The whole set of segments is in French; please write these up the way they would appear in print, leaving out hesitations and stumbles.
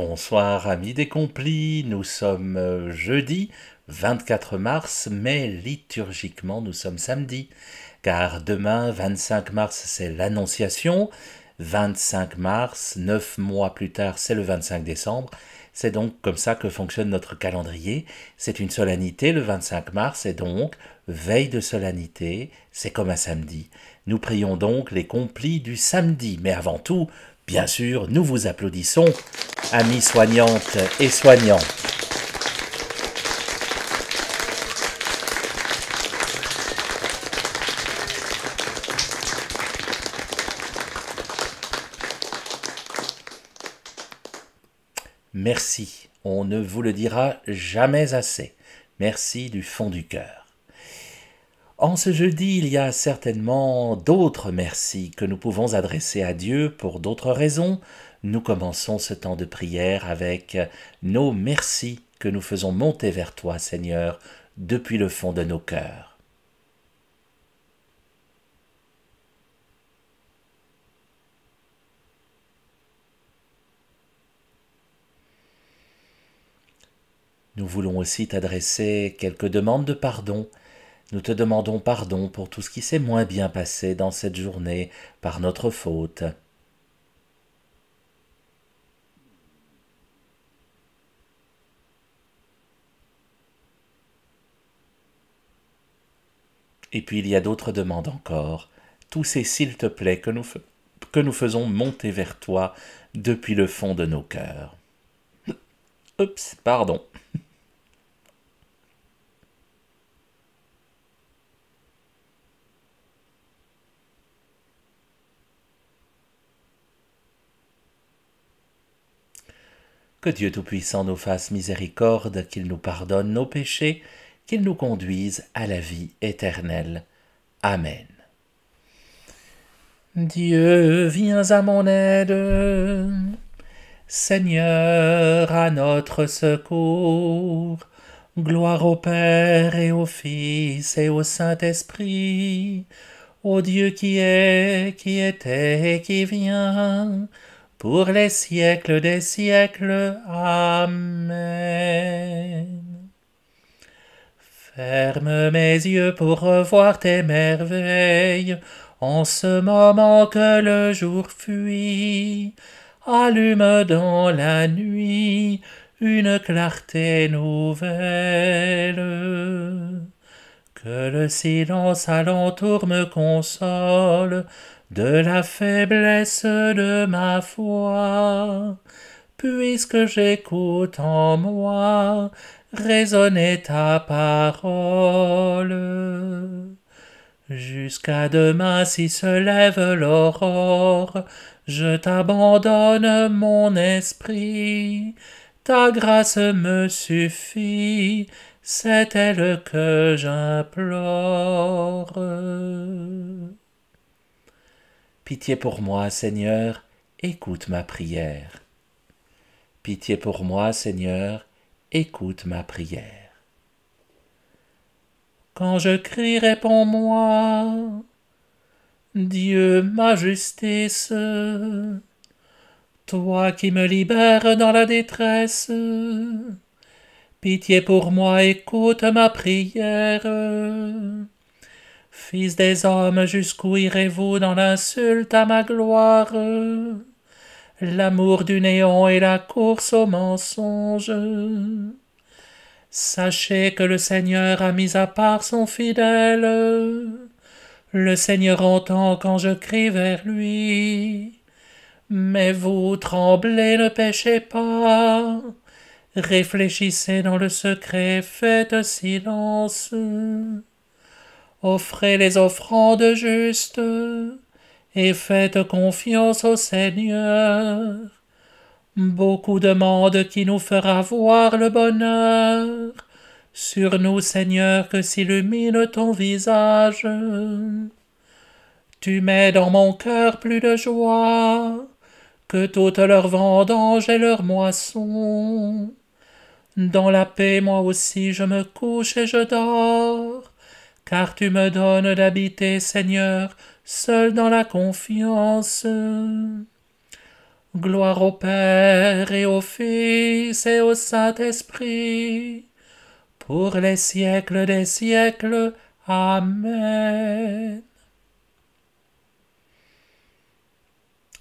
Bonsoir amis des complis, nous sommes jeudi 24 mars, mais liturgiquement nous sommes samedi, car demain 25 mars c'est l'Annonciation, 25 mars, 9 mois plus tard c'est le 25 décembre, c'est donc comme ça que fonctionne notre calendrier, c'est une solennité le 25 mars et donc veille de solennité, c'est comme un samedi. Nous prions donc les complis du samedi, mais avant tout, bien sûr, nous vous applaudissons, amis soignantes et soignants. Merci, on ne vous le dira jamais assez. Merci du fond du cœur. En ce jeudi, il y a certainement d'autres merci que nous pouvons adresser à Dieu pour d'autres raisons. Nous commençons ce temps de prière avec nos merci que nous faisons monter vers toi, Seigneur, depuis le fond de nos cœurs. Nous voulons aussi t'adresser quelques demandes de pardon. Nous te demandons pardon pour tout ce qui s'est moins bien passé dans cette journée par notre faute. Et puis il y a d'autres demandes encore. Tous ces s'il te plaît que nous faisons monter vers toi depuis le fond de nos cœurs. Oups, pardon. Que Dieu Tout-Puissant nous fasse miséricorde, qu'il nous pardonne nos péchés, qu'il nous conduise à la vie éternelle. Amen. Dieu, viens à mon aide. Seigneur, à notre secours. Gloire au Père et au Fils et au Saint-Esprit, au Dieu qui est, qui était et qui vient, pour les siècles des siècles. Amen. Ferme mes yeux pour revoir tes merveilles, en ce moment que le jour fuit. Allume dans la nuit une clarté nouvelle. Que le silence alentour me console de la faiblesse de ma foi, puisque j'écoute en moi résonner ta parole. Jusqu'à demain, si se lève l'aurore, je t'abandonne mon esprit. Ta grâce me suffit, c'est elle que j'implore. Pitié pour moi, Seigneur, écoute ma prière. Pitié pour moi, Seigneur, écoute ma prière. Quand je crie, réponds-moi, Dieu, ma justice, toi qui me libères dans la détresse, pitié pour moi, écoute ma prière. Fils des hommes, jusqu'où irez-vous dans l'insulte à ma gloire? L'amour du néant et la course au mensonge. Sachez que le Seigneur a mis à part son fidèle. Le Seigneur entend quand je crie vers lui. Mais vous, tremblez, ne péchez pas. Réfléchissez dans le secret, faites silence. Offrez les offrandes justes et faites confiance au Seigneur. Beaucoup demandent qui nous fera voir le bonheur. Sur nous, Seigneur, que s'illumine ton visage. Tu mets dans mon cœur plus de joie que toutes leurs vendanges et leurs moissons. Dans la paix, moi aussi, je me couche et je dors, car tu me donnes d'habiter, Seigneur, seul dans la confiance. Gloire au Père et au Fils et au Saint-Esprit, pour les siècles des siècles. Amen.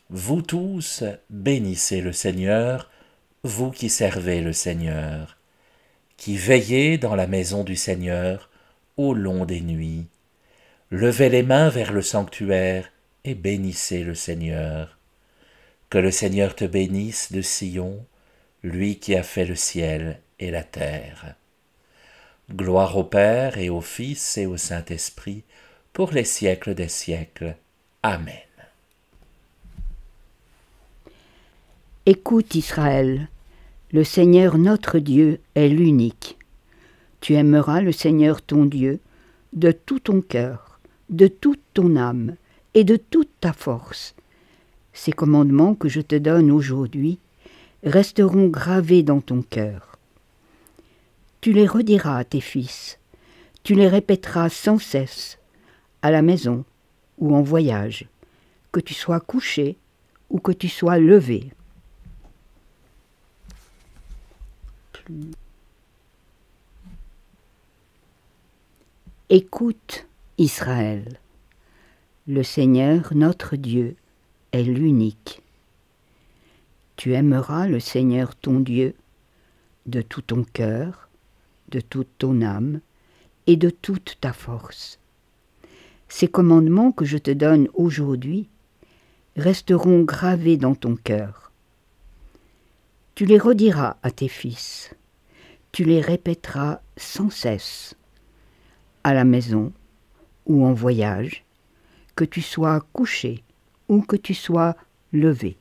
Vous tous, bénissez le Seigneur, vous qui servez le Seigneur, qui veillez dans la maison du Seigneur au long des nuits. Levez les mains vers le sanctuaire et bénissez le Seigneur. Que le Seigneur te bénisse de Sion, lui qui a fait le ciel et la terre. Gloire au Père et au Fils et au Saint-Esprit, pour les siècles des siècles. Amen. Écoute Israël, le Seigneur notre Dieu est l'unique. Tu aimeras le Seigneur ton Dieu de tout ton cœur, de toute ton âme et de toute ta force. Ces commandements que je te donne aujourd'hui resteront gravés dans ton cœur. Tu les rediras à tes fils, tu les répéteras sans cesse, à la maison ou en voyage, que tu sois couché ou que tu sois levé. Écoute, Israël, le Seigneur notre Dieu est l'unique. Tu aimeras le Seigneur ton Dieu de tout ton cœur, de toute ton âme et de toute ta force. Ces commandements que je te donne aujourd'hui resteront gravés dans ton cœur. Tu les rediras à tes fils, tu les répéteras sans cesse, à la maison ou en voyage, que tu sois couché ou que tu sois levé.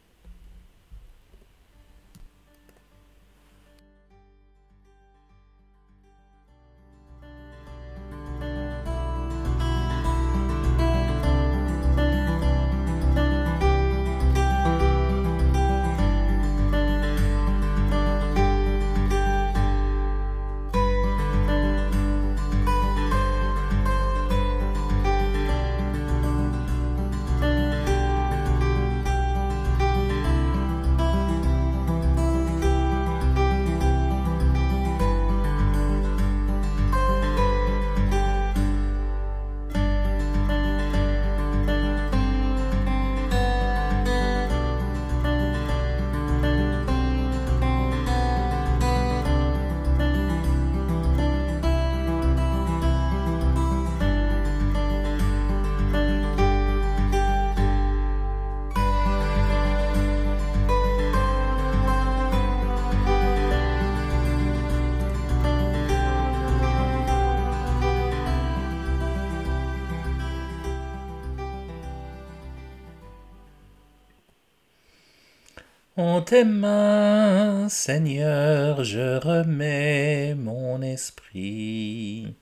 En tes mains, Seigneur, je remets mon esprit.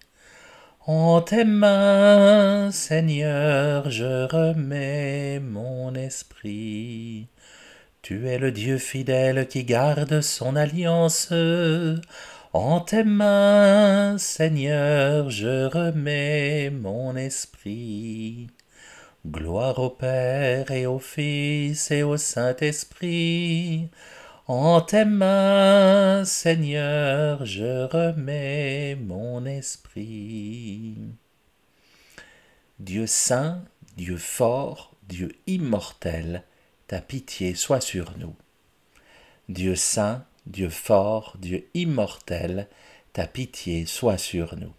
En tes mains, Seigneur, je remets mon esprit. Tu es le Dieu fidèle qui garde son alliance. En tes mains, Seigneur, je remets mon esprit. Gloire au Père et au Fils et au Saint-Esprit. En tes mains, Seigneur, je remets mon esprit. Dieu saint, Dieu fort, Dieu immortel, ta pitié soit sur nous. Dieu saint, Dieu fort, Dieu immortel, ta pitié soit sur nous.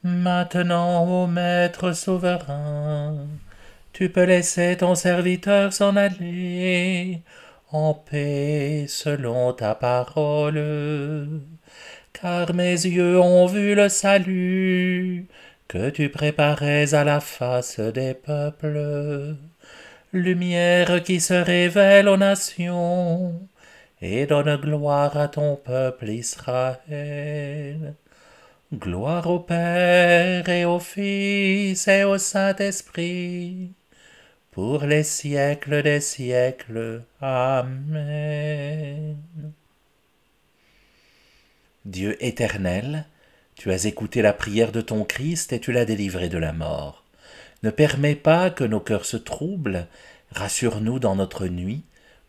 Maintenant, ô Maître souverain, tu peux laisser ton serviteur s'en aller en paix selon ta parole, car mes yeux ont vu le salut que tu préparais à la face des peuples, lumière qui se révèle aux nations et donne gloire à ton peuple Israël. Gloire au Père et au Fils et au Saint-Esprit, pour les siècles des siècles. Amen. Dieu éternel, tu as écouté la prière de ton Christ et tu l'as délivré de la mort. Ne permets pas que nos cœurs se troublent, Rassure-nous dans notre nuit,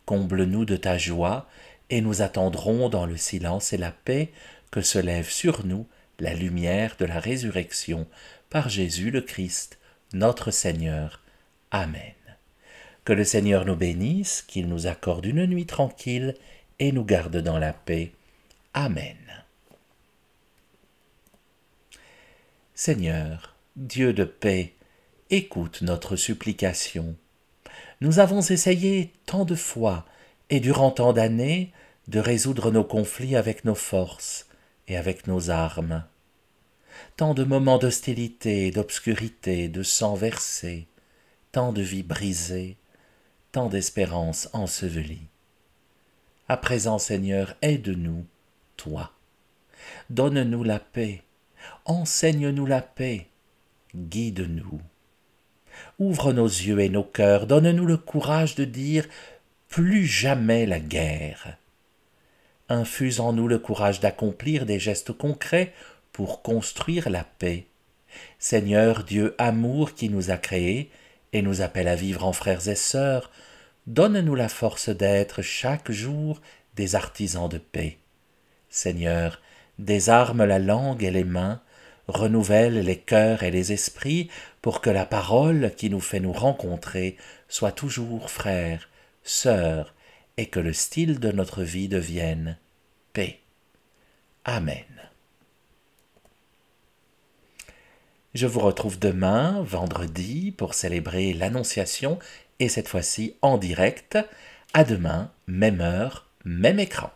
comble-nous de ta joie, et nous attendrons dans le silence et la paix que se lève sur nous la lumière de la résurrection par Jésus le Christ, notre Seigneur. Amen. Que le Seigneur nous bénisse, qu'il nous accorde une nuit tranquille et nous garde dans la paix. Amen. Seigneur, Dieu de paix, écoute notre supplication. Nous avons essayé tant de fois et durant tant d'années de résoudre nos conflits avec nos forces et avec nos armes. Tant de moments d'hostilité, d'obscurité, de sang versé, tant de vies brisées, tant d'espérances ensevelies. À présent, Seigneur, aide-nous, toi. Donne-nous la paix, enseigne-nous la paix, guide-nous. Ouvre nos yeux et nos cœurs, donne-nous le courage de dire « plus jamais la guerre ». Infuse en nous le courage d'accomplir des gestes concrets pour construire la paix. Seigneur Dieu amour qui nous a créés et nous appelle à vivre en frères et sœurs, donne-nous la force d'être chaque jour des artisans de paix. Seigneur, désarme la langue et les mains, renouvelle les cœurs et les esprits pour que la parole qui nous fait nous rencontrer soit toujours frère, sœur, et que le style de notre vie devienne paix. Amen. Je vous retrouve demain, vendredi, pour célébrer l'Annonciation, et cette fois-ci en direct. À demain, même heure, même écran.